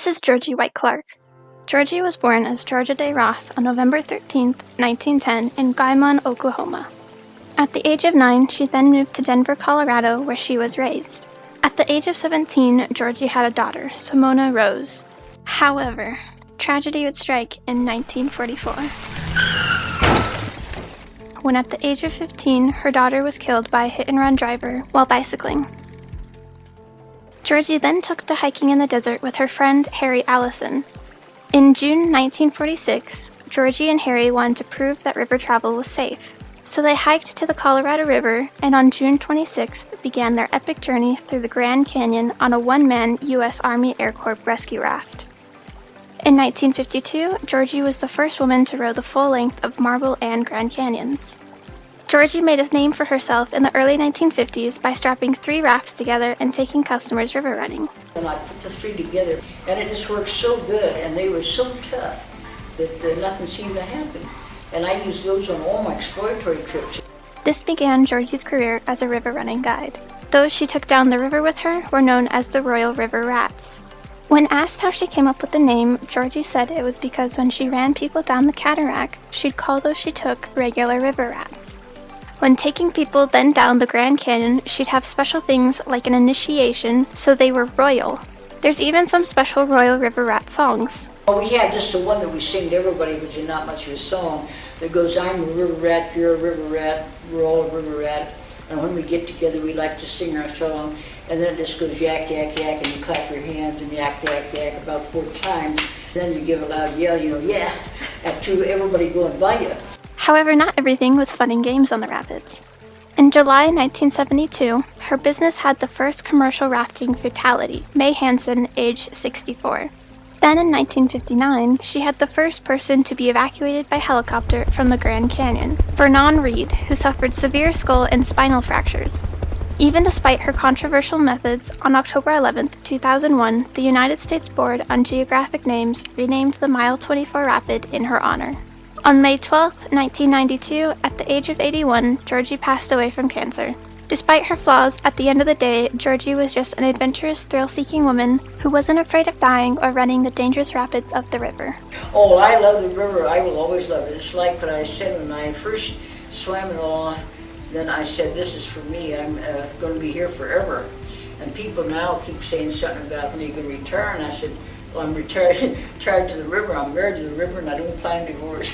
This is Georgie White Clark. Georgie was born as Georgia Day Ross on November 13, 1910 in Guymon, Oklahoma. At the age of 9, she then moved to Denver, Colorado, where she was raised. At the age of 17, Georgie had a daughter, Simona Rose. However, tragedy would strike in 1944. When at the age of 15, her daughter was killed by a hit-and-run driver while bicycling. Georgie then took to hiking in the desert with her friend Harry Allison. In June 1946, Georgie and Harry wanted to prove that river travel was safe. So they hiked to the Colorado River and on June 26th began their epic journey through the Grand Canyon on a one-man U.S. Army Air Corps rescue raft. In 1952, Georgie was the first woman to row the full length of Marble and Grand Canyons. Georgie made a name for herself in the early 1950s by strapping 3 rafts together and taking customers river running. And I put the 3 together, and it just worked so good, and they were so tough that nothing seemed to happen. And I used those on all my exploratory trips. This began Georgie's career as a river running guide. Those she took down the river with her were known as the Royal River Rats. When asked how she came up with the name, Georgie said it was because when she ran people down the cataract, she'd call those she took regular river rats. When taking people then down the Grand Canyon, she'd have special things like an initiation, so they were royal. There's even some special Royal River Rat songs. Well, we have just the one that we sing to everybody, which is not much of a song, that goes, I'm a river rat, you're a river rat, we're all a river rat. And when we get together, we like to sing our song, and then it just goes yak, yak, yak, and you clap your hands and yak, yak, yak about 4 times. Then you give a loud yell, yeah, to everybody going by you. However, not everything was fun and games on the rapids. In July 1972, her business had the first commercial rafting fatality, May Hansen, age 64. Then in 1959, she had the first person to be evacuated by helicopter from the Grand Canyon, Vernon Reed, who suffered severe skull and spinal fractures. Even despite her controversial methods, on October 11, 2001, the United States Board on Geographic Names renamed the Mile 24 Rapid in her honor. On May 12, 1992, at the age of 81, Georgie passed away from cancer. Despite her flaws, at the end of the day, Georgie was just an adventurous, thrill-seeking woman who wasn't afraid of dying or running the dangerous rapids of the river. Oh, I love the river. I will always love it. It's like what I said when I first swam it all. Then I said, this is for me. I'm going to be here forever. And people now keep saying something about when you can retire. And I said, well, I'm retired to the river. I'm married to the river, and I don't plan to divorce.